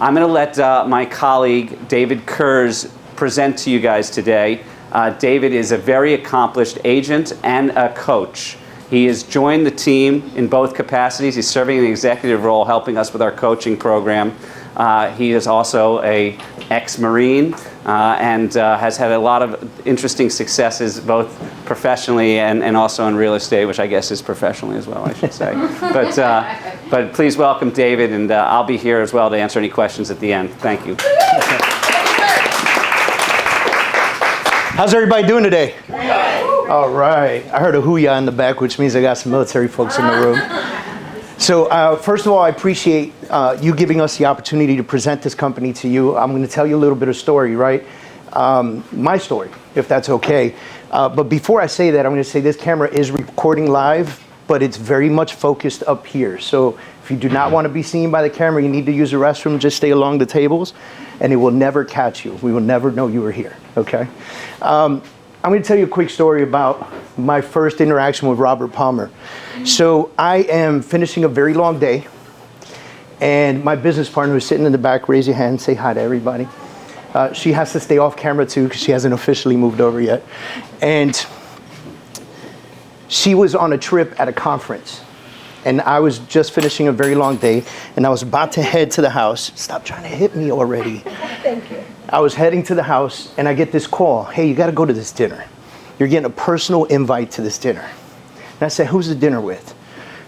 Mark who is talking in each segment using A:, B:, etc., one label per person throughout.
A: I'm going to let my colleague, David Kurz, present to you guys today. David is a very accomplished agent and a coach. He has joined the team in both capacities. He's serving in the executive role, helping us with our coaching program. He is also an ex-Marine and has had a lot of interesting successes, both professionally and also in real estate, which I guess is professionally as well, I should say. But please welcome David, and I'll be here as well to answer any questions at the end. Thank you.
B: How's everybody doing today? All right. I heard a hoo-yah in the back, which means I got some military folks in the room. So first of all, I appreciate you giving us the opportunity to present this company to you. I'm going to tell you a little bit of story, right? My story, if that's okay. But before I say that, I'm going to say this camera is recording live, but it's very much focused up here. So if you do not want to be seen by the camera, you need to use the restroom, just stay along the tables, and it will never catch you. We will never know you were here, okay? I'm going to tell you a quick story about my first interaction with Robert Palmer. So I am finishing a very long day, and my business partner is sitting in the back. Raise your hand, say hi to everybody. She has to stay off camera too because she hasn't officially moved over yet. And she was on a trip at a conference, and I was just finishing a very long day, and I was about to head to the house. Stop trying to hit me already.
C: Thank you.
B: I was heading to the house, and I get this call. Hey, you got to go to this dinner. You're getting a personal invite to this dinner. And I said, who's the dinner with?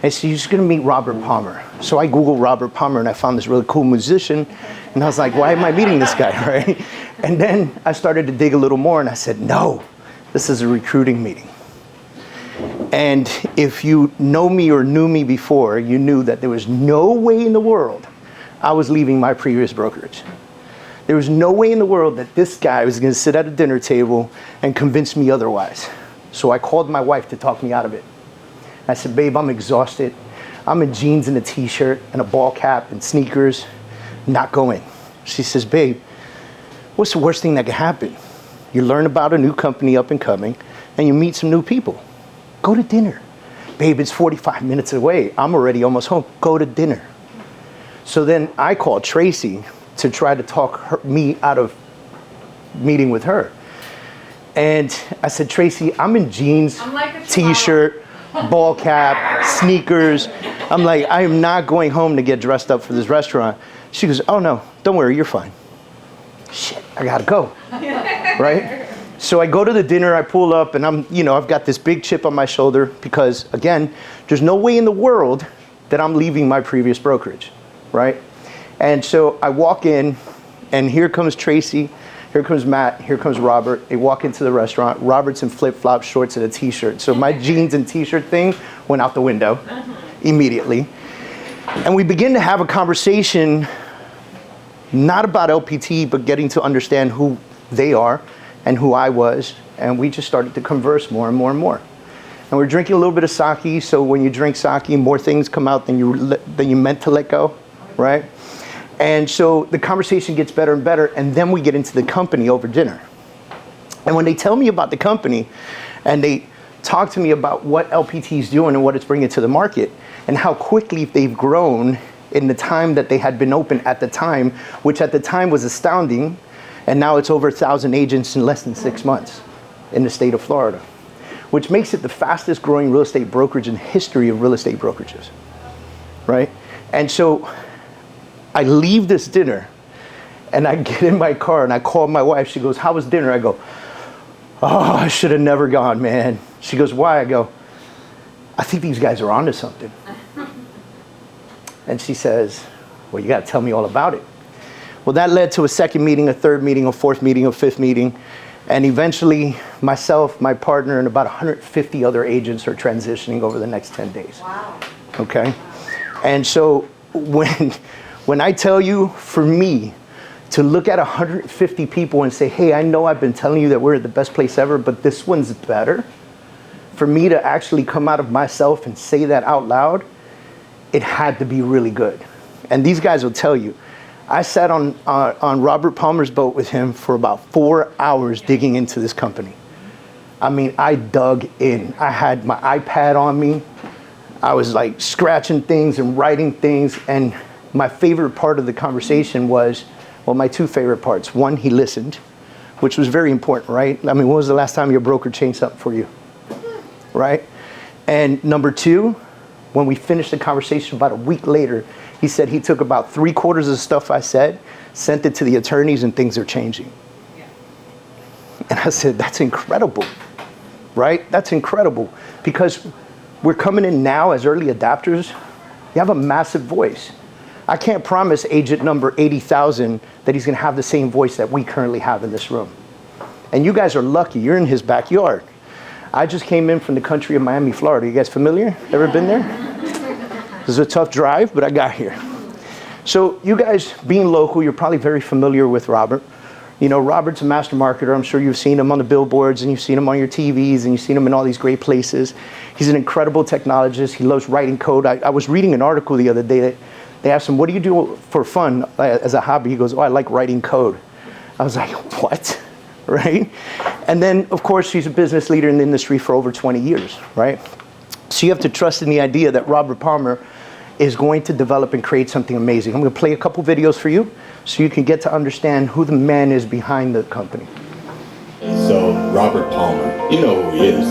B: And she said, you're just going to meet Robert Palmer. So I Googled Robert Palmer, and I found this really cool musician. And I was like, why am I meeting this guy, right? And then I started to dig a little more, and I said, no, this is a recruiting meeting. And if you know me or knew me before, you knew that there was no way in the world I was leaving my previous brokerage. There was no way in the world that this guy was going to sit at a dinner table and convince me otherwise. So I called my wife to talk me out of it. I said, babe, I'm exhausted. I'm in jeans and a t-shirt and a ball cap and sneakers, not going. She says, babe, what's the worst thing that could happen? You learn about a new company up and coming, and you meet some new people. Go to dinner. Babe, it's 45 minutes away. I'm already almost home. Go to dinner. So then I called Tracy to try to talk me out of meeting with her. And I said, Tracy, I'm in jeans, t-shirt, ball cap, sneakers. I'm like, I am not going home to get dressed up for this restaurant. She goes, oh no, don't worry, you're fine. Shit, I gotta go, right? So I go to the dinner, I pull up, and I've got this big chip on my shoulder because, again, there's no way in the world that I'm leaving my previous brokerage, right? And so I walk in, and here comes Tracy, here comes Matt, here comes Robert. They walk into the restaurant. Robert's in flip-flops, shorts, and a t-shirt. So my jeans and t-shirt thing went out the window immediately. And we begin to have a conversation, not about LPT, but getting to understand who they are and who I was. And we just started to converse more and more and more. And we're drinking a little bit of sake. So when you drink sake, more things come out than you meant to let go, right? And so the conversation gets better and better, and then we get into the company over dinner. And when they tell me about the company, and they talk to me about what LPT is doing and what it's bringing to the market, and how quickly they've grown in the time that they had been open at the time, which at the time was astounding, and now it's over 1,000 agents in less than 6 months in the state of Florida, which makes it the fastest growing real estate brokerage in the history of real estate brokerages, right? And so I leave this dinner, and I get in my car, and I call my wife. She goes, how was dinner? I go, oh, I should have never gone, man. She goes, why? I go, I think these guys are onto something. And she says, well, you got to tell me all about it. Well, that led to a second meeting, a third meeting, a fourth meeting, a fifth meeting. And eventually, myself, my partner, and about 150 other agents are transitioning over the next 10 days.
C: Wow.
B: Okay? And so when I tell you, for me, to look at 150 people and say, hey, I know I've been telling you that we're the best place ever, but this one's better, for me to actually come out of myself and say that out loud, it had to be really good. And these guys will tell you, I sat on Robert Palmer's boat with him for about 4 hours digging into this company. I mean, I dug in. I had my iPad on me. I was like scratching things and writing things, and my favorite part of the conversation was, well, my two favorite parts. One, he listened, which was very important, right? I mean, when was the last time your broker changed something for you, right? And number two, when we finished the conversation about a week later, he said he took about 3/4 of the stuff I said, sent it to the attorneys, and things are changing. Yeah. And I said, that's incredible, right? That's incredible, because we're coming in now as early adapters. You have a massive voice. I can't promise agent number 80,000 that he's gonna have the same voice that we currently have in this room. And you guys are lucky, you're in his backyard. I just came in from the country of Miami, Florida. You guys familiar? Ever been there? This is a tough drive, but I got here. So you guys, being local, you're probably very familiar with Robert. You know, Robert's a master marketer. I'm sure you've seen him on the billboards, and you've seen him on your TVs, and you've seen him in all these great places. He's an incredible technologist. He loves writing code. I was reading an article the other day that they asked him, what do you do for fun as a hobby? He goes, oh, I like writing code. I was like, what? Right? And then, of course, he's a business leader in the industry for over 20 years, right? So you have to trust in the idea that Robert Palmer is going to develop and create something amazing. I'm going to play a couple videos for you so you can get to understand who the man is behind the company.
C: So, Robert Palmer, you know who he is.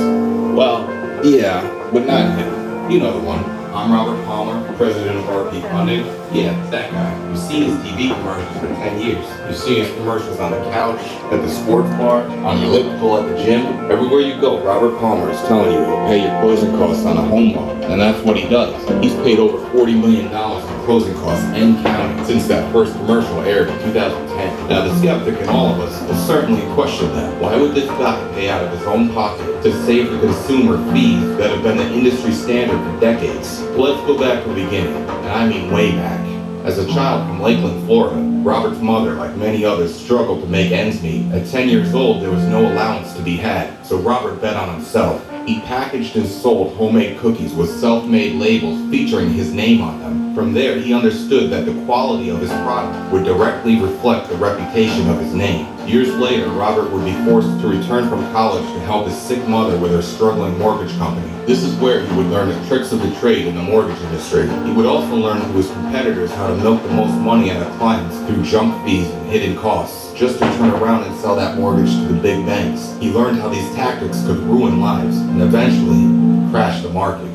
C: Well, yeah, but not him. You know the one. I'm Robert Palmer, president of REALTY Funding. Yeah, that guy. You've seen his TV commercials for 10 years. You've seen his commercials on the couch, at the sports bar, on your elliptical at the gym. Everywhere you go, Robert Palmer is telling you he'll pay your closing costs on a home loan. And that's what he does. He's paid over $40 million in closing costs and counting since that first commercial aired in 2010. Now, the skeptic in all of us will certainly question that. Why would this guy pay out of his own pocket to save the consumer fees that have been the industry standard for decades? Let's go back to the beginning, and I mean way back. As a child from Lakeland, Florida, Robert's mother, like many others, struggled to make ends meet. At 10 years old, there was no allowance to be had, so Robert bet on himself. He packaged and sold homemade cookies with self-made labels featuring his name on them. From there, he understood that the quality of his product would directly reflect the reputation of his name. Years later, Robert would be forced to return from college to help his sick mother with her struggling mortgage company. This is where he would learn the tricks of the trade in the mortgage industry. He would also learn through his competitors how to milk the most money out of clients through junk fees and hidden costs, just to turn around and sell that mortgage to the big banks. He learned how these tactics could ruin lives and eventually crash the market.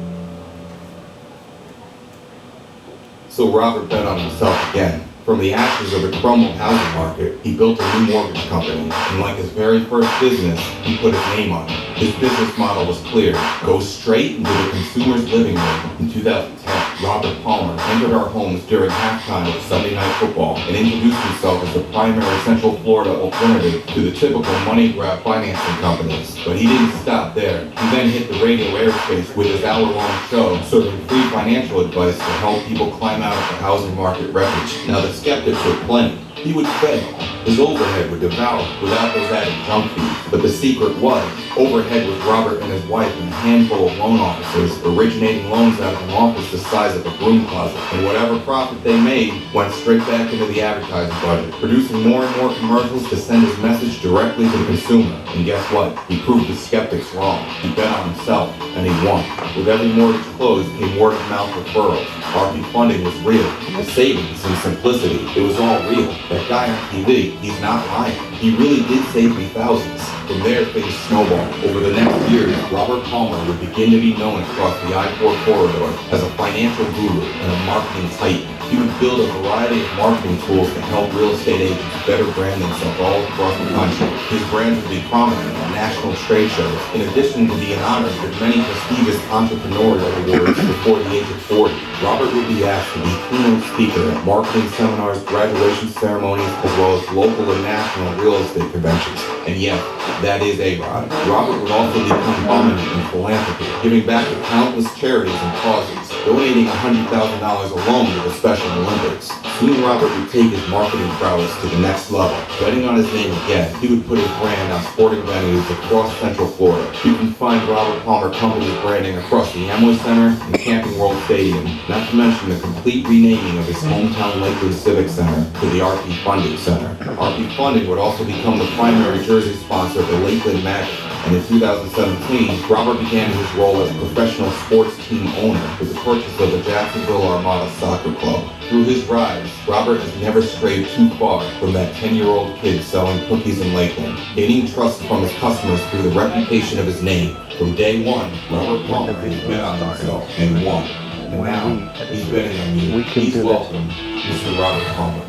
C: So Robert bet on himself again. From the ashes of the crumbled housing market, he built a new mortgage company, and like his very first business, he put his name on it. His business model was clear: go straight into the consumer's living room. In 2010, Robert Palmer entered our homes during halftime of Sunday Night Football and introduced himself as the primary Central Florida alternative to the typical money grab financing companies. But he didn't stop there. He then hit the radio airspace with his hour-long show, serving free financial advice to help people climb out of the housing market wreckage. Now, the skeptics were plenty. He would fail. His overhead would devour without those added junk fees. But the secret was, overhead was Robert and his wife and a handful of loan officers originating loans out of an office the size of a broom closet. And whatever profit they made went straight back into the advertising budget, producing more and more commercials to send his message directly to the consumer. And guess what? He proved the skeptics wrong. He bet on himself, and he won. With every mortgage closed came word-of-mouth referrals. REALTY Funding was real. The savings and simplicity, it was all real. That guy on TV, he's not lying. He really did save me thousands. From there, things snowballed. Over the next years, Robert Palmer would begin to be known across the I-4 corridor as a financial guru and a marketing titan. He would build a variety of marketing tools to help real estate agents better brand themselves all across the country. His brand would be prominent at national trade shows, in addition to being honored with many prestigious entrepreneurial awards before the age of 40. Robert would be asked to be keynote speaker at marketing seminars, graduation ceremonies, as well as local and national real estate conventions. And yeah, that is A-Rod. Robert would also become prominent in philanthropy, giving back to countless charities and causes, donating $100,000 alone to the Special Olympics. Soon Robert would take his marketing prowess to the next level. Betting on his name again, he would put his brand on sporting venues across Central Florida. You can find Robert Palmer Company's branding across the Amway Center and Camping World Stadium, not to mention the complete renaming of his hometown Lakeland Civic Center to the REALTY Funding Center. REALTY Funding would also become the primary jersey sponsor of the Lakeland Magic, And in 2017, Robert began his role as a professional sports team owner with the purchase of the Jacksonville Armada Soccer Club. Through his rise, Robert has never strayed too far from that 10-year-old kid selling cookies in Lakeland, gaining trust from his customers through the reputation of his name. From day one, Robert Palmer has bet on himself and won. And now, he's betting on you. Please welcome Mr. Robert Palmer.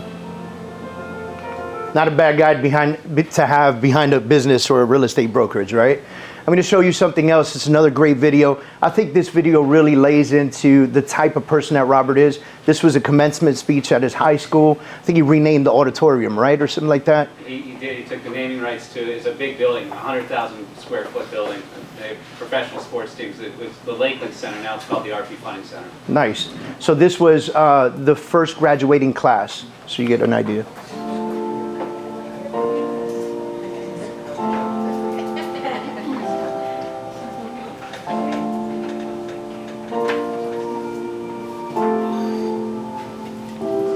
B: Not a bad guy to have behind a business or a real estate brokerage, right? I'm going to show you something else. It's another great video. I think this video really lays into the type of person that Robert is. This was a commencement speech at his high school. I think he renamed the auditorium, right? Or something like that.
A: He did. He took the naming rights to, it's a big building, 100,000 square foot building. They have professional sports teams. It was the Lakeland Center. Now it's called the RP Funding Center.
B: Nice. So this was the first graduating class. So you get an idea.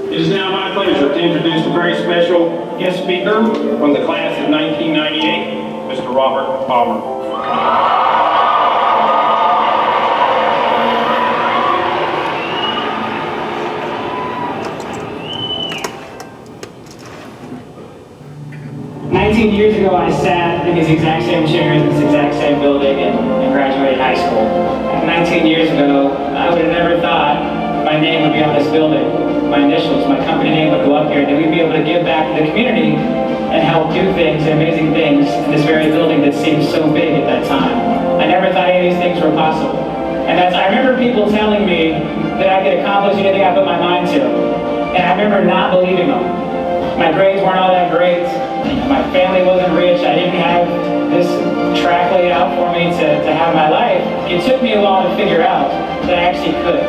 D: It is now my pleasure to introduce a very special guest speaker from the class of 1998, Mr. Robert Palmer.
E: Years ago, I sat in these exact same chairs in this exact same building and graduated high school. 19 years ago, I would have never thought my name would be on this building. My initials, my company name would go up here, and that we'd be able to give back to the community and help do things, amazing things, in this very building that seemed so big at that time. I never thought any of these things were possible. And I remember people telling me that I could accomplish anything I put my mind to. And I remember not believing them. My grades weren't all that great. My family wasn't rich. I didn't have this track laid out for me to have my life. It took me a while to figure out that I actually could.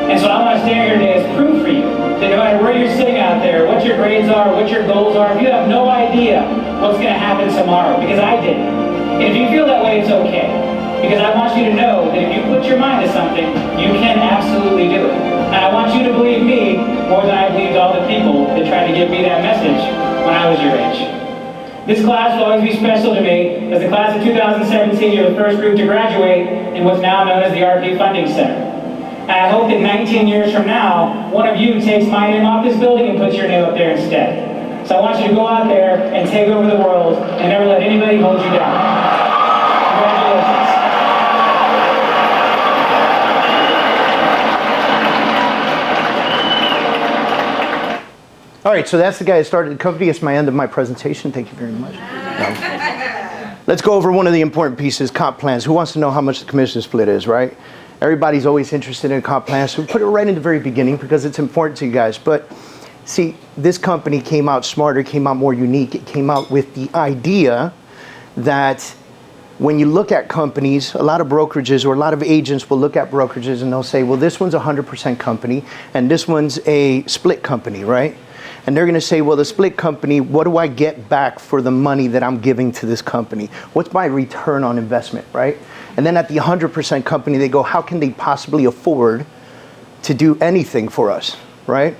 E: And so I want to stand here today as proof for you that no matter where you're sitting out there, what your grades are, what your goals are, if you have no idea what's going to happen tomorrow, because I didn't. And if you feel that way, it's okay. Because I want you to know that if you put your mind to something, you can absolutely do it. And I want you to believe me more than I believed all the people that tried to give me that message when I was your age. This class will always be special to me. As the class of 2017, you're the first group to graduate in what's now known as the RP Funding Center. And I hope that 19 years from now, one of you takes my name off this building and puts your name up there instead. So I want you to go out there and take over the world and never let anybody hold you down. Congratulations.
B: All right, so that's the guy that started the company. It's my end of my presentation. Thank you very much. Let's go over one of the important pieces, comp plans. Who wants to know how much the commission split is, right? Everybody's always interested in comp plans, so we put it right in the very beginning because it's important to you guys. But see, this company came out smarter, came out more unique. It came out with the idea that when you look at companies, a lot of brokerages or a lot of agents will look at brokerages and they'll say, well, this one's a 100% company and this one's a split company, right? And they're going to say, well, the split company, what do I get back for the money that I'm giving to this company? What's my return on investment, right? And then at the 100% company, they go, how can they possibly afford to do anything for us, right?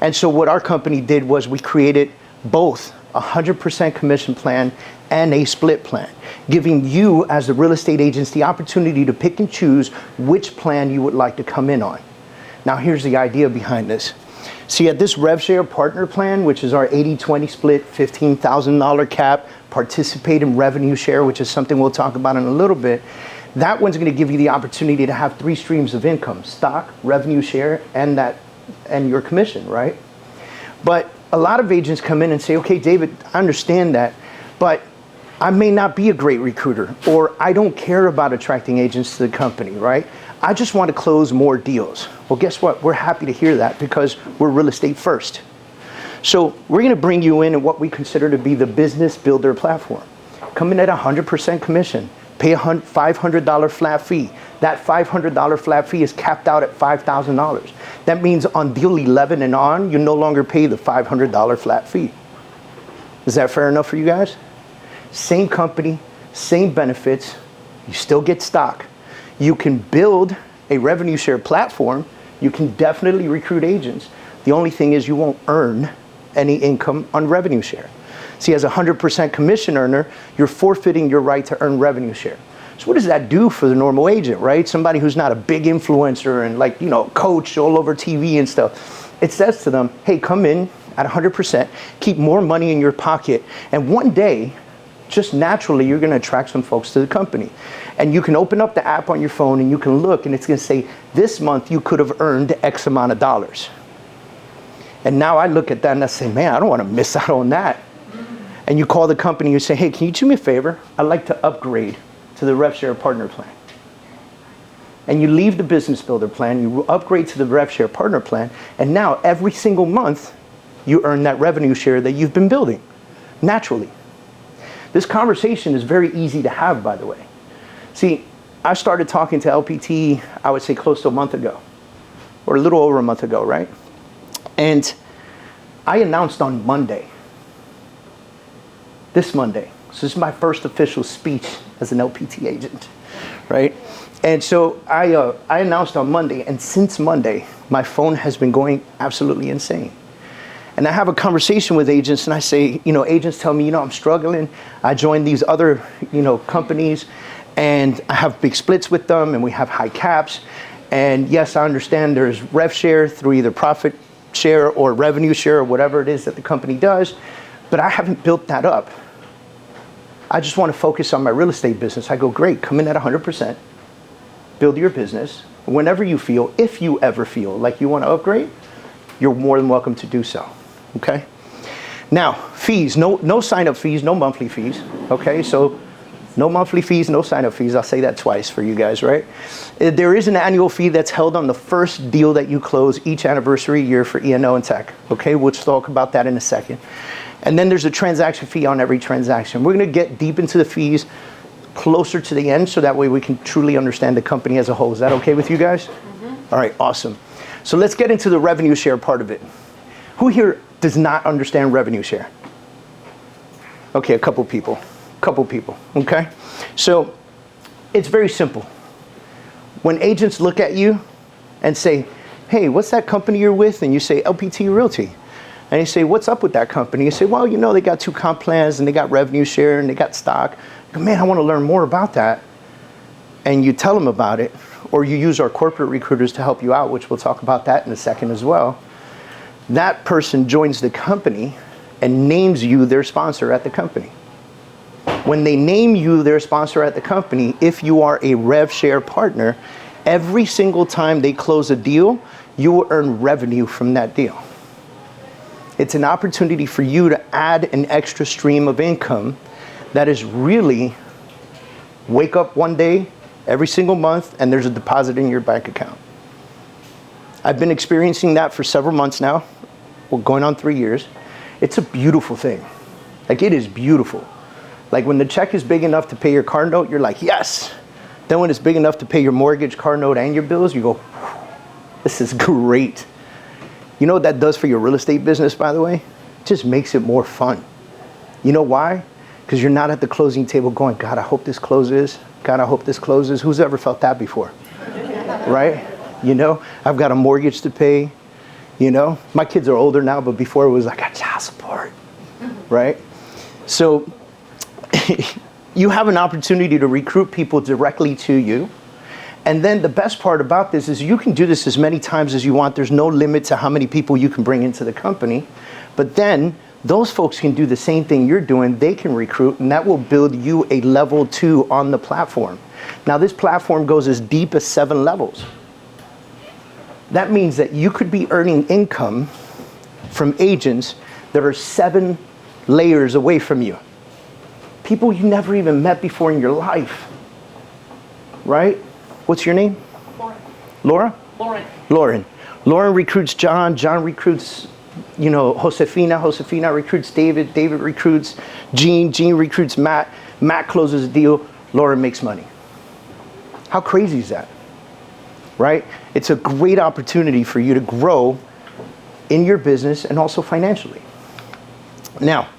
B: And so what our company did was we created both a 100% commission plan and a split plan, giving you as the real estate agents the opportunity to pick and choose which plan you would like to come in on. Now, here's the idea behind this. See, at this Rev Share Partner plan, which is our 80-20 split, $15,000 cap, participate in Revenue Share, which is something we'll talk about in a little bit, that one's going to give you the opportunity to have 3 streams of income: stock, Revenue Share, and your commission, right? But a lot of agents come in and say, okay, David, I understand that, but I may not be a great recruiter, or I don't care about attracting agents to the company, right? I just want to close more deals. Well, guess what? We're happy to hear that because we're real estate first. So we're going to bring you in what we consider to be the business builder platform. Come in at 100% commission, pay a $500 flat fee. That $500 flat fee is capped out at $5,000. That means on deal 11 and on, you no longer pay the $500 flat fee. Is that fair enough for you guys? Same company, same benefits, you still get stock. You can build a revenue share platform. You can definitely recruit agents. The only thing is you won't earn any income on revenue share. See, as a 100% commission earner, you're forfeiting your right to earn revenue share. So what does that do for the normal agent, right? Somebody who's not a big influencer and like, coach all over TV and stuff. It says to them, hey, come in at 100%, keep more money in your pocket, and one day, just naturally, you're gonna attract some folks to the company. And you can open up the app on your phone and you can look and it's gonna say, this month you could have earned X amount of dollars. And now I look at that and I say, man, I don't wanna miss out on that. And you call the company, you say, hey, can you do me a favor? I'd like to upgrade to the Rev Share Partner plan. And you leave the Business Builder plan, you upgrade to the Rev Share Partner plan, and now every single month, you earn that revenue share that you've been building, naturally. This conversation is very easy to have, by the way. See, I started talking to LPT, I would say close to a month ago, or a little over a month ago, right? And I announced on Monday, this Monday, so this is my first official speech as an LPT agent, right? And so I announced on Monday, and since Monday, my phone has been going absolutely insane. And I have a conversation with agents and I say, agents tell me, I'm struggling. I joined these other, companies and I have big splits with them and we have high caps. And yes, I understand there's rev share through either profit share or revenue share or whatever it is that the company does, but I haven't built that up. I just want to focus on my real estate business. I go, great, come in at 100%, build your business. Whenever you feel, if you ever feel like you want to upgrade, you're more than welcome to do so. Okay. Now, fees, no sign-up fees, no monthly fees. Okay, so no monthly fees, no sign-up fees. I'll say that twice for you guys, right? There is an annual fee that's held on the first deal that you close each anniversary year for E&O and tech. Okay, we'll talk about that in a second. And then there's a transaction fee on every transaction. We're going to get deep into the fees closer to the end so that way we can truly understand the company as a whole. Is that okay with you guys? Mm-hmm. All right, awesome. So let's get into the revenue share part of it. Who here does not understand revenue share? Okay, a couple people, okay? So it's very simple. When agents look at you and say, hey, what's that company you're with? And you say, LPT Realty. And you say, what's up with that company? You say, well, they got 2 comp plans and they got revenue share and they got stock. You go, man, I want to learn more about that. And you tell them about it, or you use our corporate recruiters to help you out, which we'll talk about that in a second as well. That person joins the company and names you their sponsor at the company. When they name you their sponsor at the company, if you are a rev share partner, every single time they close a deal, you will earn revenue from that deal. It's an opportunity for you to add an extra stream of income that is really wake up one day, every single month, and there's a deposit in your bank account. I've been experiencing that for several months now. Well, going on 3 years. It's a beautiful thing. Like, it is beautiful. Like, when the check is big enough to pay your car note, you're like, yes. Then when it's big enough to pay your mortgage, car note, and your bills, you go, this is great. You know what that does for your real estate business, by the way? It just makes it more fun. You know why? Because you're not at the closing table going, God, I hope this closes. God, I hope this closes. Who's ever felt that before? Right? I've got a mortgage to pay. My kids are older now, but before it was like, I got child support. Right? So you have an opportunity to recruit people directly to you. And then the best part about this is you can do this as many times as you want. There's no limit to how many people you can bring into the company. But then those folks can do the same thing you're doing. They can recruit, and that will build you a level 2 on the platform. Now, this platform goes as deep as 7 levels. That means that you could be earning income from agents that are 7 layers away from you. People you never even met before in your life. Right? What's your name?
F: Lauren.
B: Laura?
F: Lauren.
B: Lauren. Lauren recruits John. John recruits, Josefina. Josefina recruits David. David recruits Gene. Gene recruits Matt. Matt closes a deal. Lauren makes money. How crazy is that? Right? It's a great opportunity for you to grow in your business and also financially. Now,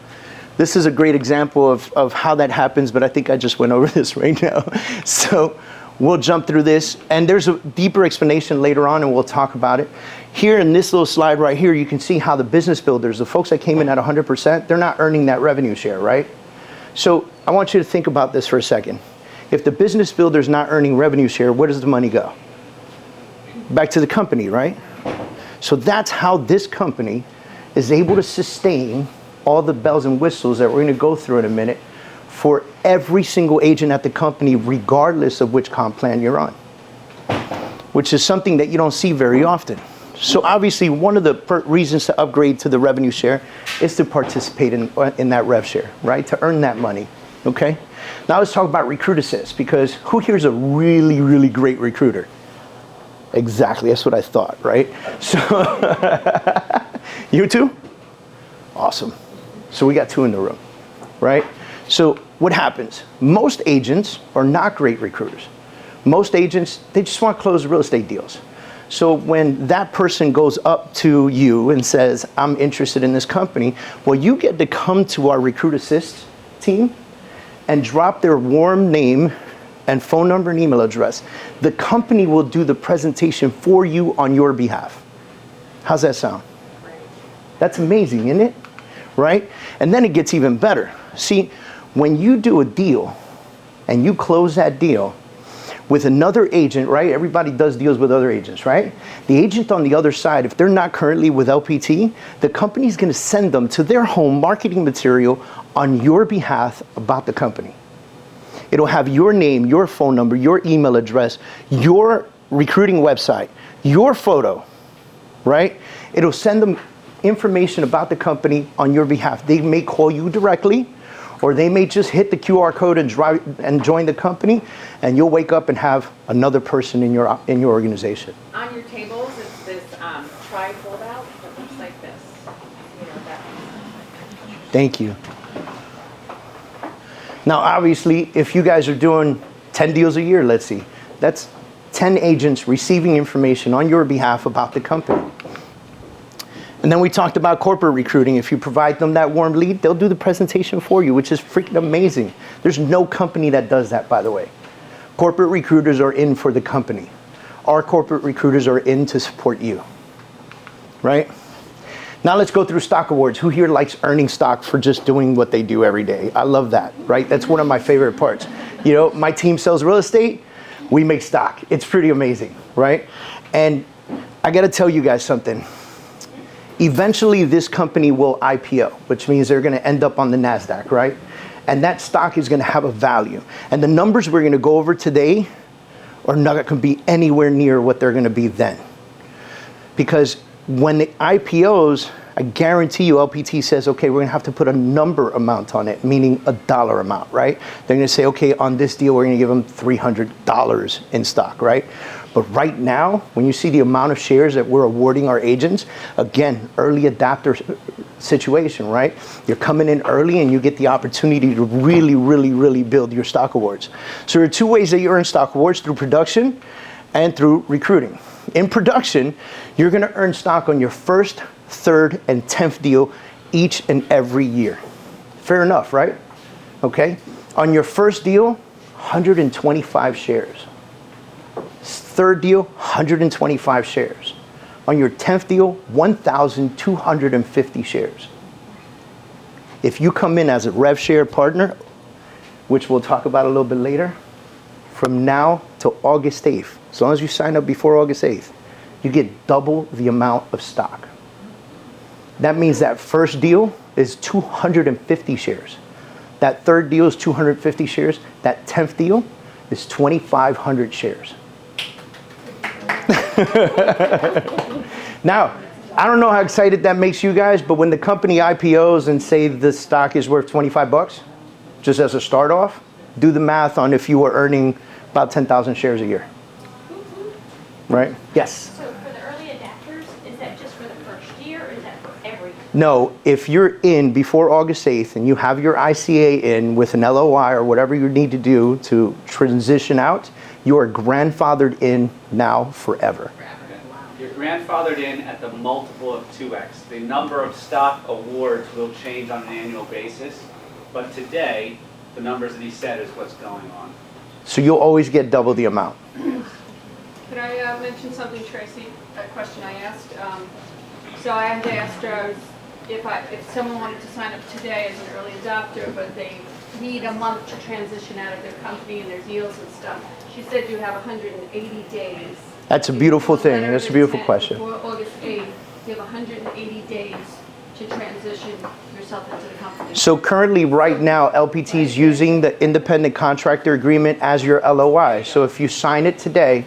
B: this is a great example of how that happens, but I think I just went over this right now. So We'll jump through this, and there's a deeper explanation later on, and we'll talk about it. Here in this little slide right here, you can see how the business builders, the folks that came in at 100%, they're not earning that revenue share, right? So I want you to think about this for a second. If the business builder's not earning revenue share, where does the money go? Back to the company, right? So that's how this company is able to sustain all the bells and whistles that we're going to go through in a minute for every single agent at the company, regardless of which comp plan you're on, which is something that you don't see very often. So obviously, one of the reasons to upgrade to the revenue share is to participate in that rev share, right? To earn that money, okay? Now let's talk about Recruit Assist, because who here is a really, really great recruiter? Exactly, that's what I thought, right? So, you two? Awesome. So we got two in the room, right? So what happens? Most agents are not great recruiters. Most agents, they just want to close real estate deals. So when that person goes up to you and says, I'm interested in this company, well, you get to come to our Recruit Assist team and drop their warm name and phone number and email address. The company will do the presentation for you on your behalf. How's that sound? That's amazing, isn't it? Right? And then it gets even better. See, when you do a deal and you close that deal with another agent, right? Everybody does deals with other agents, right? The agent on the other side, if they're not currently with LPT, the company's going to send them to their home marketing material on your behalf about the company. It'll have your name, your phone number, your email address, your recruiting website, your photo, right? It'll send them information about the company on your behalf. They may call you directly, or they may just hit the QR code and join the company, and you'll wake up and have another person in your organization.
F: On your tables, it's this tri-fold out that looks like this. You know, that.
B: Thank you. Now, obviously, if you guys are doing 10 deals a year, let's see, that's 10 agents receiving information on your behalf about the company. And then we talked about corporate recruiting. If you provide them that warm lead, they'll do the presentation for you, which is freaking amazing. There's no company that does that, by the way. Corporate recruiters are in for the company. Our corporate recruiters are in to support you, right? Now let's go through stock awards. Who here likes earning stock for just doing what they do every day? I love that, right? That's one of my favorite parts. You know, my team sells real estate. We make stock. It's pretty amazing, right? And I got to tell you guys something. Eventually, this company will IPO, which means they're going to end up on the NASDAQ, right? And that stock is going to have a value. And the numbers we're going to go over today are not going to be anywhere near what they're going to be then. Because when the IPOs, I guarantee you LPT says, okay, we're going to have to put a number amount on it, meaning a dollar amount, right? They're going to say, okay, on this deal, we're going to give them $300 in stock, right? But right now, when you see the amount of shares that we're awarding our agents, again, early adapter situation, right? You're coming in early and you get the opportunity to really, really, really build your stock awards. So there are two ways that you earn stock awards, through production and through recruiting. In production, you're going to earn stock on your first, third, and 10th deal each and every year. Fair enough, right? Okay. On your first deal, 125 shares. Third deal, 125 shares. On your 10th deal, 1,250 shares. If you come in as a Rev Share partner, which we'll talk about a little bit later, from now to August 8th, as long as you sign up before August 8th, you get double the amount of stock. That means that first deal is 250 shares. That third deal is 250 shares. That 10th deal is 2,500 shares. Now, I don't know how excited that makes you guys, but when the company IPOs and say the stock is worth 25 bucks, just as a start off, do the math on if you were earning about 10,000 shares a year. Right? Yes?
F: So for the early adapters, is that just for the first year, or is that for every year?
B: No, if you're in before August 8th and you have your ICA in with an LOI or whatever you need to do to transition out, you are grandfathered in now forever.
A: You're grandfathered in at the multiple of 2x. The number of stock awards will change on an annual basis, but today, the numbers that he said is what's going on.
B: So you'll always get double the amount.
G: Could I mention something, Tracy? A question I asked. So I had asked her if someone wanted to sign up today as an early adopter, but they need a month to transition out of their company and their deals and stuff. She said you have 180 days.
B: That's a beautiful thing. That's a beautiful question.
G: Before August 8th, you have 180 days to transition yourself into the company.
B: So currently, right now, LPT is using the independent contractor agreement as your LOI. So if you sign it today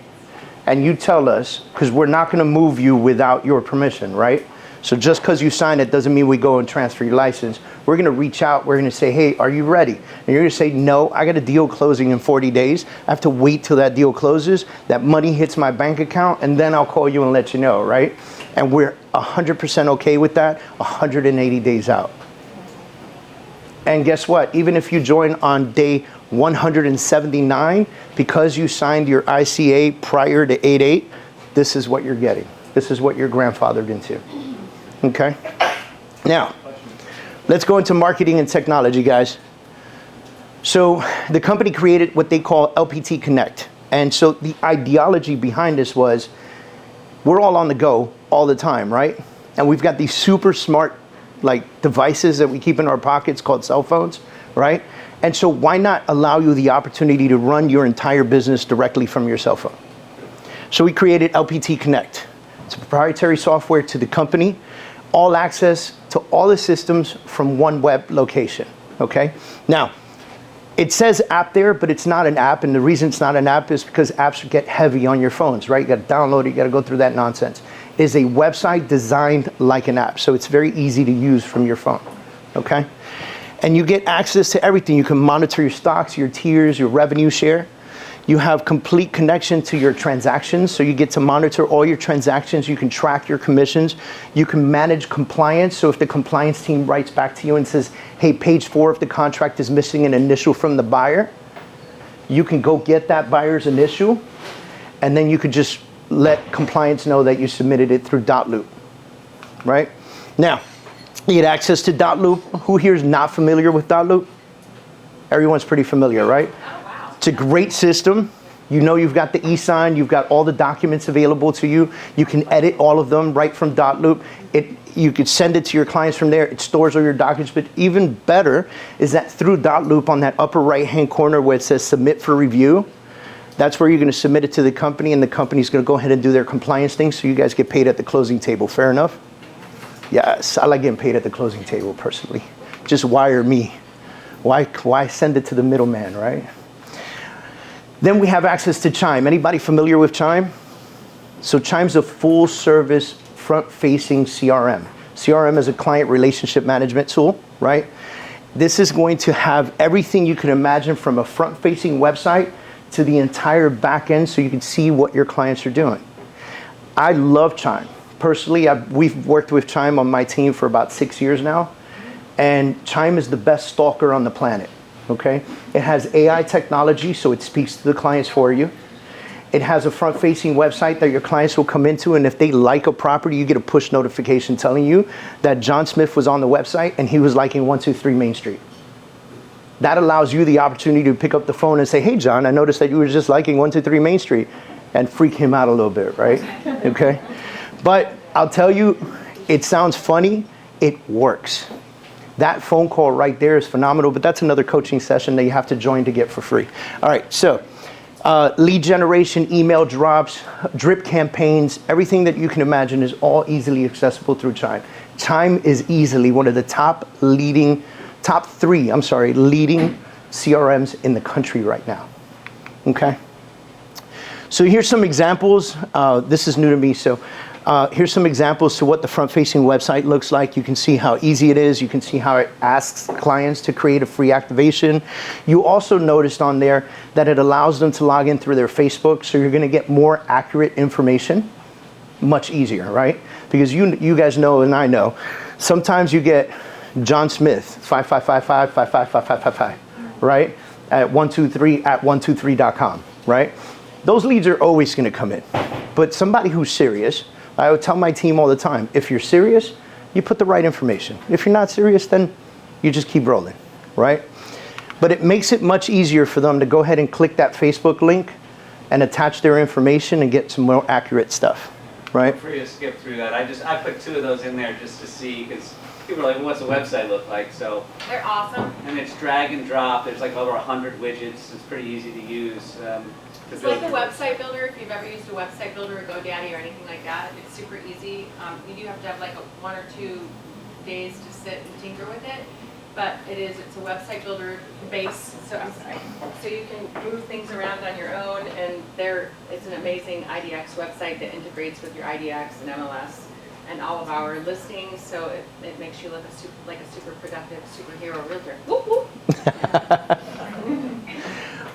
B: and you tell us, because we're not going to move you without your permission, right? So just because you sign it doesn't mean we go and transfer your license. We're going to reach out. We're going to say, hey, are you ready? And you're going to say, no, I got a deal closing in 40 days. I have to wait till that deal closes. That money hits my bank account, and then I'll call you and let you know, right? And we're 100% okay with that, 180 days out. And guess what? Even if you join on day 179, because you signed your ICA prior to 8/8, this is what you're getting. This is what you're grandfathered into. Okay? Now, let's go into marketing and technology, guys. So the company created what they call Lpt Connect. And so the ideology behind this was, we're all on the go all the time, right? And we've got these super smart devices that we keep in our pockets called cell phones, right? And so why not allow you the opportunity to run your entire business directly from your cell phone? So we created Lpt Connect. It's a proprietary software to the company, all access to all the systems from one web location, okay? Now, it says app there, but it's not an app, and the reason it's not an app is because apps get heavy on your phones, right? You gotta download it, you gotta go through that nonsense. It is a website designed like an app, so it's very easy to use from your phone, okay? And you get access to everything. You can monitor your stocks, your tiers, your revenue share. You have complete connection to your transactions, so you get to monitor all your transactions. You can track your commissions. You can manage compliance, so if the compliance team writes back to you and says, hey, page 4 of the contract is missing an initial from the buyer, you can go get that buyer's initial, and then you could just let compliance know that you submitted it through Dotloop, right? Now, you get access to Dotloop. Who here is not familiar with Dotloop? Everyone's pretty familiar, right? It's a great system. You know you've got the e-sign, you've got all the documents available to you. You can edit all of them right from Dotloop. You could send it to your clients from there. It stores all your documents, but even better is that through Dotloop on that upper right-hand corner where it says submit for review, that's where you're gonna submit it to the company, and the company's gonna go ahead and do their compliance thing, so you guys get paid at the closing table. Fair enough? Yes, I like getting paid at the closing table personally. Just wire me. Why send it to the middleman, right? Then we have access to Chime. Anybody familiar with Chime? So Chime's a full service front-facing CRM. CRM is a client relationship management tool, right? This is going to have everything you can imagine from a front-facing website to the entire back end, so you can see what your clients are doing. I love Chime. Personally, we've worked with Chime on my team for about 6 years now, and Chime is the best stalker on the planet. Okay, it has AI technology, so it speaks to the clients for you. It has a front-facing website that your clients will come into, and if they like a property, you get a push notification telling you that John Smith was on the website and he was liking 123 Main Street. That allows you the opportunity to pick up the phone and say, hey, John, I noticed that you were just liking 123 Main Street, and freak him out a little bit, right? Okay, but I'll tell you, it sounds funny, it works. That phone call right there is phenomenal, but that's another coaching session that you have to join to get for free. All right, so lead generation, email drops, drip campaigns, everything that you can imagine is all easily accessible through Chime. Chime is easily one of the top leading CRMs in the country right now, okay? So here's some examples. This is new to me, so here's some examples to what the front-facing website looks like. You can see how easy it is. You can see how it asks clients to create a free activation. You also noticed on there that it allows them to log in through their Facebook, so you're gonna get more accurate information, much easier, right? Because you guys know and I know, sometimes you get John Smith, 5555-555555, right? At 123@123.com, right? Those leads are always gonna come in. But somebody who's serious, I would tell my team all the time, if you're serious, you put the right information. If you're not serious, then you just keep rolling, right? But it makes it much easier for them to go ahead and click that Facebook link and attach their information and get some more accurate stuff, right?
A: Feel free to skip through that. I put 2 of those in there just to see, because people are like, what's a website look like? So
F: They're awesome.
A: and it's drag and drop. There's like over 100 widgets. It's pretty easy to use.
F: It's like a website builder. If you've ever used a website builder or GoDaddy or anything like that, it's super easy. You do have to have like 1 or 2 days to sit and tinker with it, but it's a website builder base. So so you can move things around on your own, and it's an amazing IDX website that integrates with your IDX and MLS and all of our listings. So it makes you look like a super productive superhero realtor. Whoop whoop.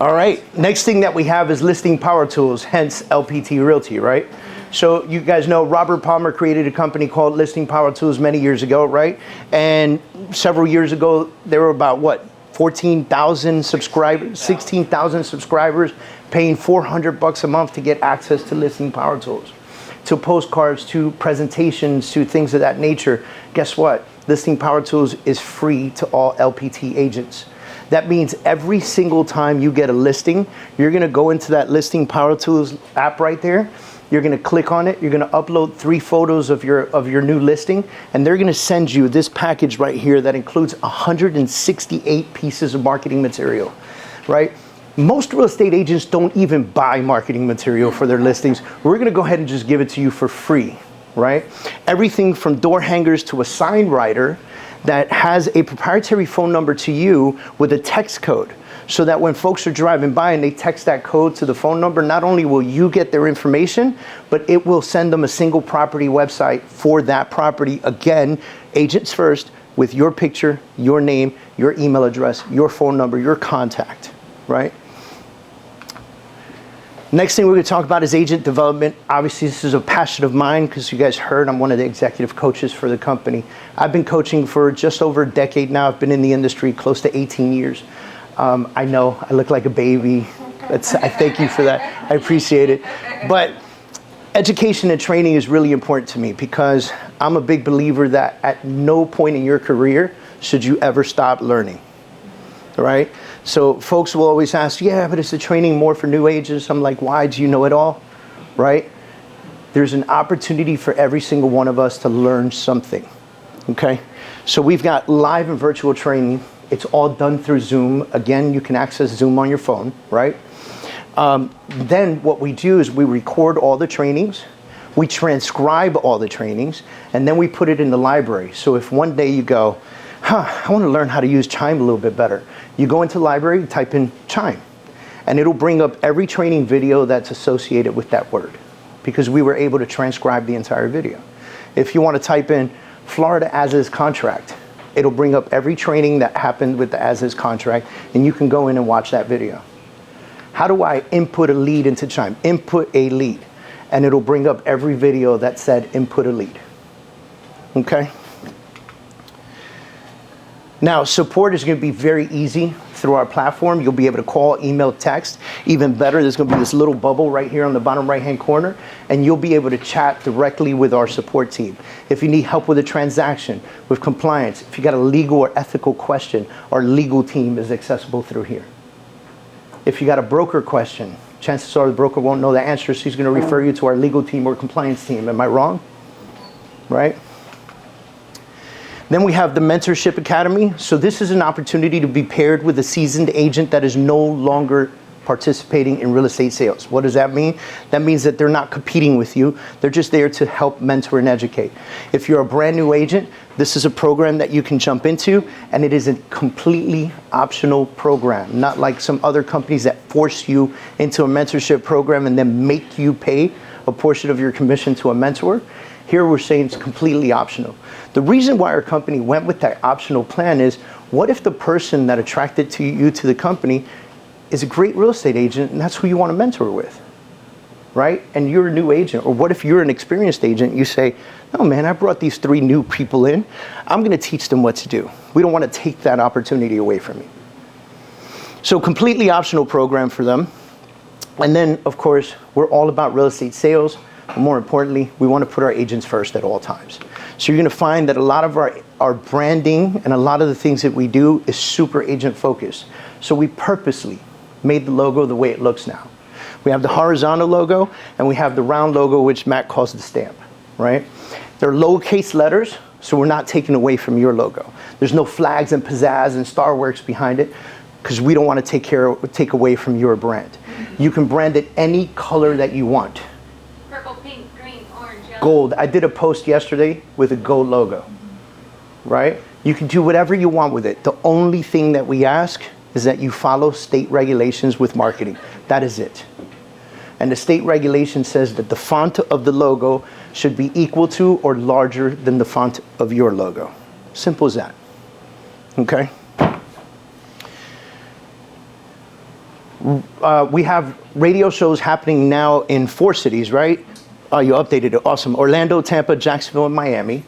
B: All right, next thing that we have is listing power tools, hence LPT Realty, right? So you guys know Robert Palmer created a company called Listing Power Tools many years ago, right? And several years ago, there were about, what, 14,000 subscribers, 16,000 subscribers, paying $400 a month to get access to Listing Power Tools, to postcards, to presentations, to things of that nature. Guess what? Listing Power Tools is free to all LPT agents. That means every single time you get a listing, you're gonna go into that Listing Power Tools app right there. You're gonna click on it. You're gonna upload 3 photos of your new listing, and they're gonna send you this package right here that includes 168 pieces of marketing material, right? Most real estate agents don't even buy marketing material for their listings. We're gonna go ahead and just give it to you for free, right? Everything from door hangers to a sign writer that has a proprietary phone number to you with a text code, so that when folks are driving by and they text that code to the phone number, not only will you get their information, but it will send them a single property website for that property. Again, agents first, with your picture, your name, your email address, your phone number, your contact, right? Next thing we're going to talk about is agent development. Obviously, this is a passion of mine because you guys heard I'm one of the executive coaches for the company. I've been coaching for just over a decade now. I've been in the industry close to 18 years. I know I look like a baby. I thank you for that. I appreciate it. But education and training is really important to me because I'm a big believer that at no point in your career should you ever stop learning, right? So folks will always ask, yeah, but is the training more for new agents? I'm like, why? Do you know it all, right? There's an opportunity for every single one of us to learn something, okay? So we've got live and virtual training. It's all done through Zoom. Again, you can access Zoom on your phone, right? Then what we do is we record all the trainings, we transcribe all the trainings, and then we put it in the library. So if one day you go, I want to learn how to use Chime a little bit better, you go into the library, you type in Chime, and it'll bring up every training video that's associated with that word, because we were able to transcribe the entire video. If you want to type in Florida as-is contract, it'll bring up every training that happened with the as-is contract, and you can go in and watch that video. How do I input a lead into Chime? Input a lead, and it'll bring up every video that said input a lead, okay? Now, support is going to be very easy through our platform. You'll be able to call, email, text. Even better, there's going to be this little bubble right here on the bottom right-hand corner, and you'll be able to chat directly with our support team. If you need help with a transaction, with compliance, if you got a legal or ethical question, our legal team is accessible through here. If you got a broker question, chances are the broker won't know the answer, so he's going to refer you to our legal team or compliance team. Am I wrong? Right? Then we have the Mentorship Academy. So this is an opportunity to be paired with a seasoned agent that is no longer participating in real estate sales. What does that mean? That means that they're not competing with you. They're just there to help mentor and educate. If you're a brand new agent, this is a program that you can jump into, and it is a completely optional program, not like some other companies that force you into a mentorship program and then make you pay a portion of your commission to a mentor. Here we're saying it's completely optional. The reason why our company went with that optional plan is, what if the person that attracted you to the company is a great real estate agent and that's who you want to mentor with, right? And you're a new agent. Or what if you're an experienced agent, you say, no man, I brought these 3 new people in. I'm going to teach them what to do. We don't want to take that opportunity away from you. So completely optional program for them. And then, of course, we're all about real estate sales. But more importantly, we want to put our agents first at all times. So you're going to find that a lot of our branding and a lot of the things that we do is super agent focused. So we purposely made the logo the way it looks now. We have the horizontal logo and we have the round logo, which Matt calls the stamp, right? They're lowercase letters, so we're not taking away from your logo. There's no flags and pizzazz and Starworks behind it, because we don't want to take away from your brand. You can brand it any color that you want.
F: Purple, pink, green, orange, yellow.
B: Gold. I did a post yesterday with a gold logo, right? You can do whatever you want with it. The only thing that we ask is that you follow state regulations with marketing. That is it. And the state regulation says that the font of the logo should be equal to or larger than the font of your logo. Simple as that. Okay? We have radio shows happening now in 4 cities, right? Oh, you updated it. Awesome. Orlando, Tampa, Jacksonville, and Miami.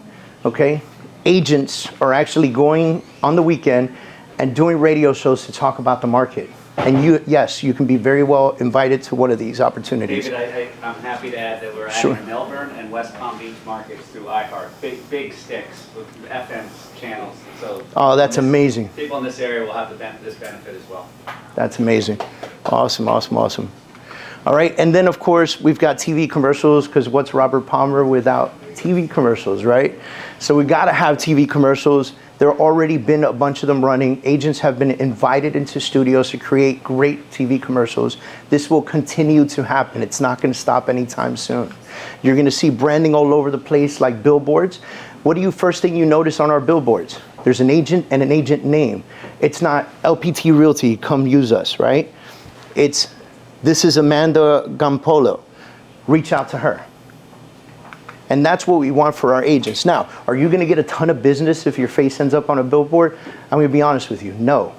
B: Okay? Agents are actually going on the weekend and doing radio shows to talk about the market. And yes, you can be very well invited to one of these opportunities.
A: David, I'm happy to add that we're adding the Melbourne and West Palm Beach markets through iHeart. Big sticks with FM channels. So
B: that's amazing.
A: People in this area will have this benefit as well.
B: That's amazing. Awesome, awesome, awesome. All right, and then of course we've got TV commercials, because what's Robert Palmer without TV commercials, right? So we got to have TV commercials. There have already been a bunch of them running. Agents have been invited into studios to create great TV commercials. This will continue to happen. It's not going to stop anytime soon. You're going to see branding all over the place, like billboards. What do you first thing you notice on our billboards? There's an agent and an agent name. It's not LPT Realty, come use us, right? It's, this is Amanda Gampolo. Reach out to her. And that's what we want for our agents. Now, are you going to get a ton of business if your face ends up on a billboard? I'm going to be honest with you, no.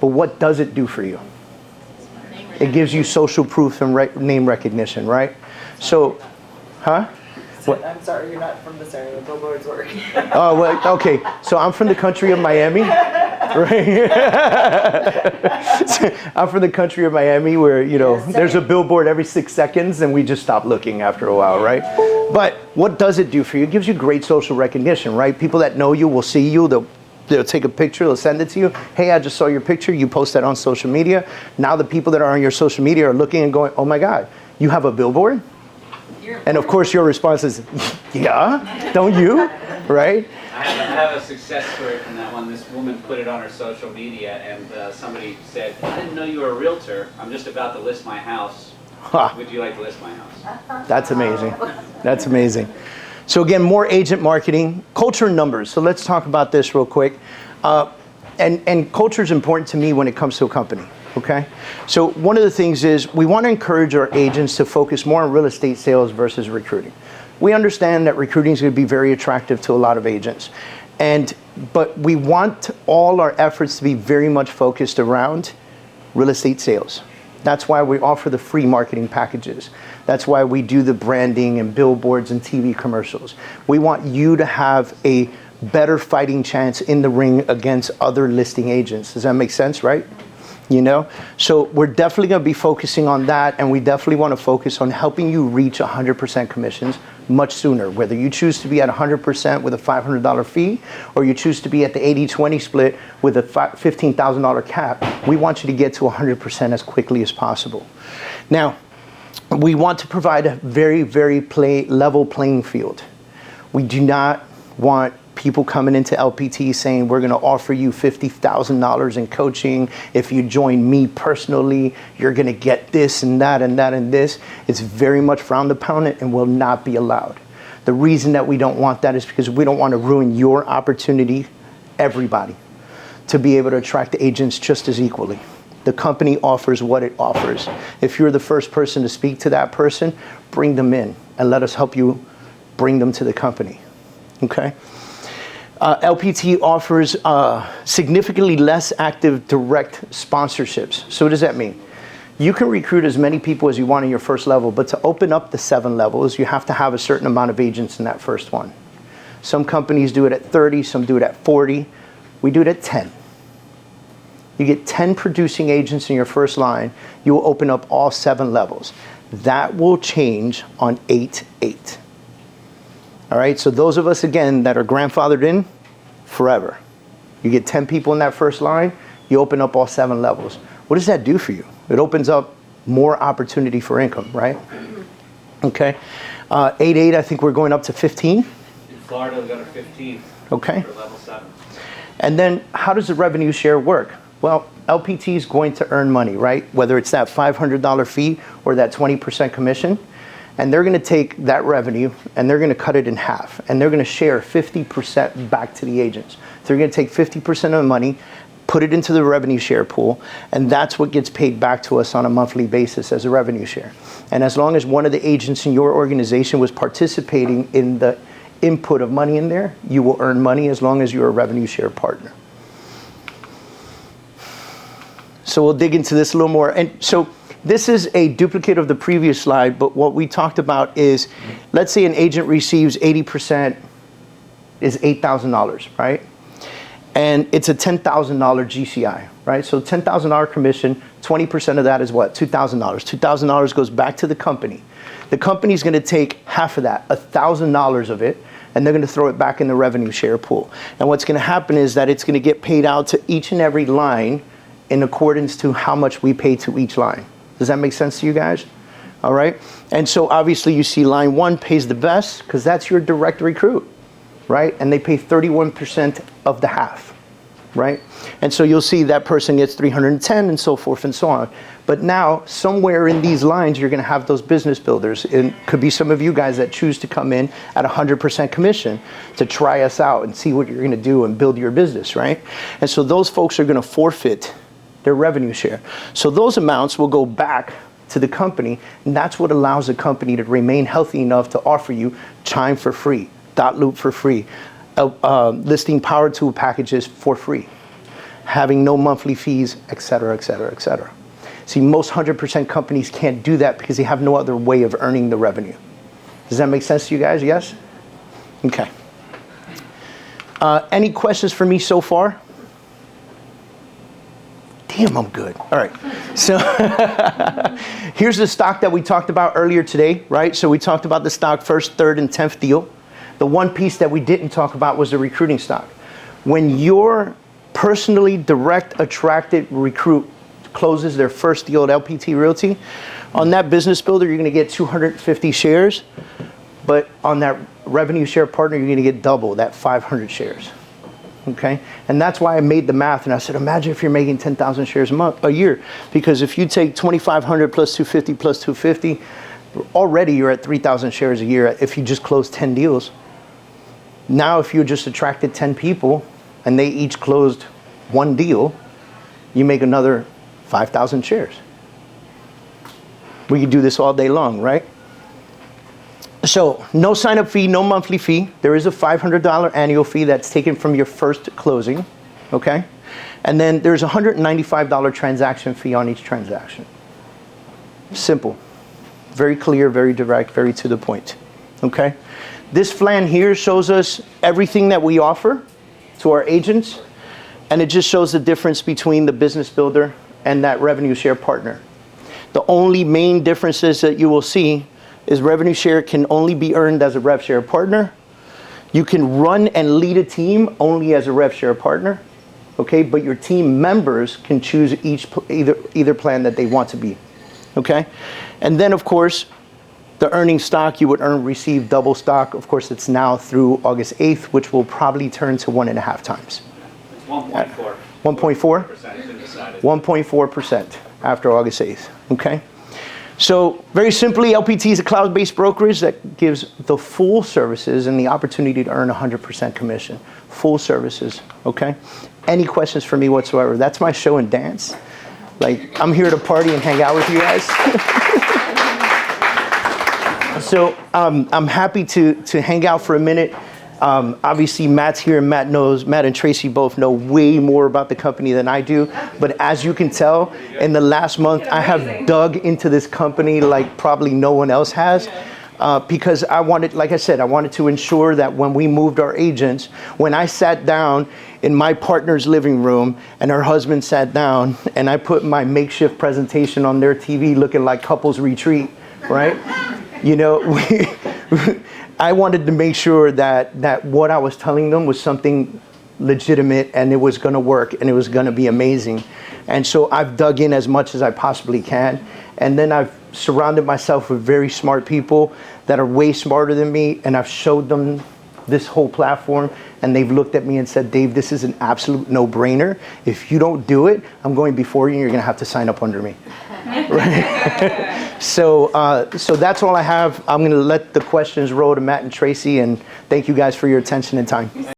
B: But what does it do for you? It gives you social proof and name recognition, right? So, huh?
H: What? I'm sorry, you're not from this area. Billboards work.
B: Oh, well, okay. So I'm from the country of Miami, right? So I'm from the country of Miami, where, you know, there's a billboard every 6 seconds, and we just stop looking after a while, right? But what does it do for you? It gives you great social recognition, right? People that know you will see you. They'll take a picture, they'll send it to you. Hey, I just saw your picture. You post that on social media. Now the people that are on your social media are looking and going, oh my God, you have a billboard? And of course your response is, yeah, don't you, right?
A: I have a success story from that one. This woman put it on her social media, and somebody said, I didn't know you were a realtor. I'm just about to list my house.
B: Huh.
A: Would you like to list my house?
B: That's amazing. That's amazing. So again, more agent marketing, culture and numbers. So let's talk about this real quick. And culture is important to me when it comes to a company. Okay, so one of the things is we want to encourage our agents to focus more on real estate sales versus recruiting. We understand that recruiting is going to be very attractive to a lot of agents, but we want all our efforts to be very much focused around real estate sales. That's why we offer the free marketing packages. That's why we do the branding and billboards and TV commercials. We want you to have a better fighting chance in the ring against other listing agents. Does that make sense, right? You know, so we're definitely going to be focusing on that, and we definitely want to focus on helping you reach 100% commissions much sooner. Whether you choose to be at 100% with a $500 fee, or you choose to be at the 80-20 split with a $15,000 cap, we want you to get to 100% as quickly as possible. Now, we want to provide a very, very level playing field. We do not want people coming into LPT saying, we're going to offer you $50,000 in coaching. If you join me personally, you're going to get this and that and that and this. It's very much frowned upon and will not be allowed. The reason that we don't want that is because we don't want to ruin your opportunity, everybody, to be able to attract agents just as equally. The company offers what it offers. If you're the first person to speak to that person, bring them in and let us help you bring them to the company. Okay? LPT offers significantly less active direct sponsorships. So what does that mean? You can recruit as many people as you want in your first level, but to open up the 7 levels, you have to have a certain amount of agents in that first one. Some companies do it at 30, some do it at 40. We do it at 10. You get 10 producing agents in your first line, you will open up all 7 levels. That will change on 8/8. All right, so those of us, again, that are grandfathered in, forever. You get 10 people in that first line, you open up all 7 levels. What does that do for you? It opens up more opportunity for income, right? Okay. 8-8, I think we're going up to 15.
A: In Florida, we got a 15
B: okay.
A: for level 7.
B: And then how does the revenue share work? Well, LPT is going to earn money, right? Whether it's that $500 fee or that 20% commission. And they're going to take that revenue and they're going to cut it in half. And they're going to share 50% back to the agents. So they're going to take 50% of the money, put it into the revenue share pool, and that's what gets paid back to us on a monthly basis as a revenue share. And as long as one of the agents in your organization was participating in the input of money in there, you will earn money as long as you're a revenue share partner. So we'll dig into this a little more. And so this is a duplicate of the previous slide, but what we talked about is, let's say an agent receives 80% is $8,000, right? And it's a $10,000 GCI, right? So $10,000 commission, 20% of that is what? $2,000. $2,000 goes back to the company. The company's going to take half of that, $1,000 of it, and they're going to throw it back in the revenue share pool. And what's going to happen is that it's going to get paid out to each and every line in accordance to how much we pay to each line. Does that make sense to you guys? All right. And so obviously you see line 1 pays the best because that's your direct recruit, right? And they pay 31% of the half, right? And so you'll see that person gets 310 and so forth and so on. But now somewhere in these lines, you're going to have those business builders. It could be some of you guys that choose to come in at 100% commission to try us out and see what you're going to do and build your business, right? And so those folks are going to forfeit their revenue share. So those amounts will go back to the company, and that's what allows the company to remain healthy enough to offer you Chime for free, Dotloop for free, listing power tool packages for free, having no monthly fees, et cetera, et cetera, et cetera. See, most 100% companies can't do that because they have no other way of earning the revenue. Does that make sense to you guys? Yes? Okay. Any questions for me so far? Damn, I'm good. All right. So here's the stock that we talked about earlier today, right? So we talked about the stock first, third, and 10th deal. The one piece that we didn't talk about was the recruiting stock. When your personally direct attracted recruit closes their first deal at LPT Realty, on that business builder, you're going to get 250 shares. But on that revenue share partner, you're going to get double, that 500 shares. Okay, and that's why I made the math, and I said, imagine if you're making 10,000 shares a year, because if you take 2,500 plus 250 plus 250, already you're at 3,000 shares a year if you just close 10 deals. Now, if you just attracted 10 people and they each closed 1 deal, you make another 5,000 shares. We could do this all day long, right? So no sign-up fee, no monthly fee. There is a $500 annual fee that's taken from your first closing, okay? And then there's a $195 transaction fee on each transaction. Simple, very clear, very direct, very to the point, okay? This flan here shows us everything that we offer to our agents, and it just shows the difference between the business builder and that revenue share partner. The only main differences that you will see is revenue share can only be earned as a rev share partner. You can run and lead a team only as a rev share partner, okay? But your team members can choose either plan that they want to be, okay? And then, of course, the earning stock, you would receive double stock. Of course, it's now through August 8th, which will probably turn to 1.5 times.
A: 1.4.
B: 1.4? 1.4% after August 8th, okay? So very simply, LPT is a cloud-based brokerage that gives the full services and the opportunity to earn 100% commission. Full services, okay? Any questions for me whatsoever? That's my show and dance. Like, I'm here to party and hang out with you guys. So I'm happy to hang out for a minute. Obviously, Matt's here, and Matt and Tracy both know way more about the company than I do. But as you can tell, in the last month, I have dug into this company like probably no one else has. Because I wanted, like I said, I wanted to ensure that when we moved our agents, when I sat down in my partner's living room and her husband sat down and I put my makeshift presentation on their TV looking like couples retreat, right? You know, I wanted to make sure that what I was telling them was something legitimate and it was going to work and it was going to be amazing. And so I've dug in as much as I possibly can. And then I've surrounded myself with very smart people that are way smarter than me. And I've showed them this whole platform and they've looked at me and said, Dave, this is an absolute no-brainer. If you don't do it, I'm going before you and you're going to have to sign up under me. Right? So that's all I have. I'm going to let the questions roll to Matt and Tracy, and thank you guys for your attention and time.